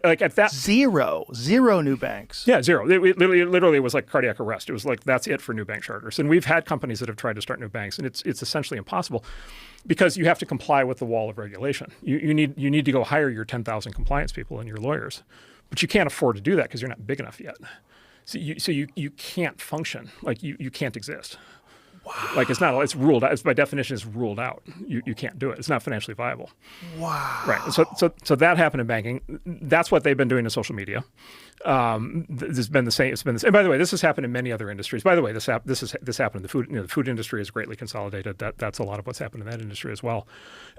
Like at that Zero new banks. Yeah, zero. It literally was like cardiac arrest. It was like that's it for new bank charters. And we've had companies that have tried to start new banks, and it's essentially impossible because you have to comply with the wall of regulation. You need to go hire your 10,000 compliance people and your lawyers, but you can't afford to do that because you're not big enough yet. So you can't function. Like you can't exist. Wow. Like it's ruled out. It's by definition, it's ruled out. You can't do it. It's not financially viable. Wow. Right. So that happened in banking. That's what they've been doing in social media. This has been the same. It's been the same. And by the way, this has happened in many other industries. By the way, this happened in the food. The food industry is greatly consolidated. That's a lot of what's happened in that industry as well.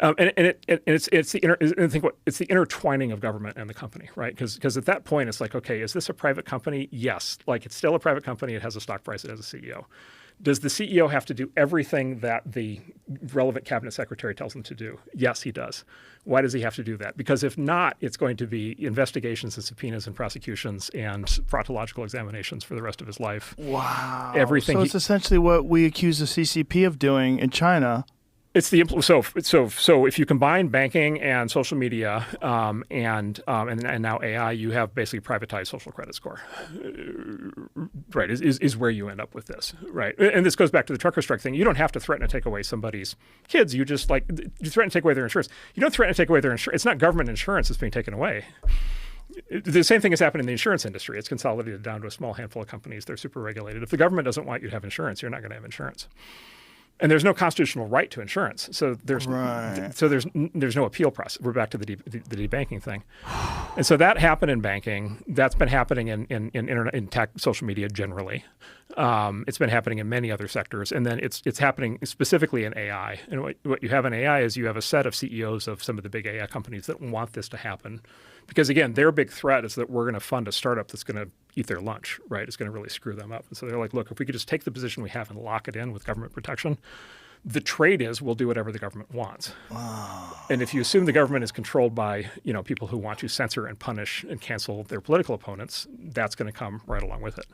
It's the intertwining of government and the company, right? Because at that point, it's like, okay, is this a private company? Yes. Like it's still a private company. It has a stock price. It has a CEO. Does the CEO have to do everything that the relevant cabinet secretary tells him to do? Yes, he does. Why does he have to do that? Because if not, it's going to be investigations and subpoenas and prosecutions and proctological examinations for the rest of his life. Wow. Everything. So it's essentially what we accuse the CCP of doing in China. It's the so if you combine banking and social media and now AI, you have basically privatized social credit score. Right, is where you end up with this, right? And this goes back to the trucker strike thing. You don't have to threaten to take away somebody's kids. You just you threaten to take away their insurance. You don't threaten to take away their insurance. It's not government insurance that's being taken away. The same thing has happened in the insurance industry. It's consolidated down to a small handful of companies. They're super regulated. If the government doesn't want you to have insurance, you're not going to have insurance. And there's no constitutional right to insurance, so there's no appeal process. We're back to the debanking thing, and so that happened in banking. That's been happening in tech, social media generally. It's been happening in many other sectors, and then it's happening specifically in AI. And what you have in AI is you have a set of CEOs of some of the big AI companies that want this to happen, because again, their big threat is that we're going to fund a startup that's going to eat their lunch, right? It's going to really screw them up. And so they're like, look, if we could just take the position we have and lock it in with government protection, the trade is we'll do whatever the government wants. Wow. And if you assume the government is controlled by people who want to censor and punish and cancel their political opponents, that's going to come right along with it.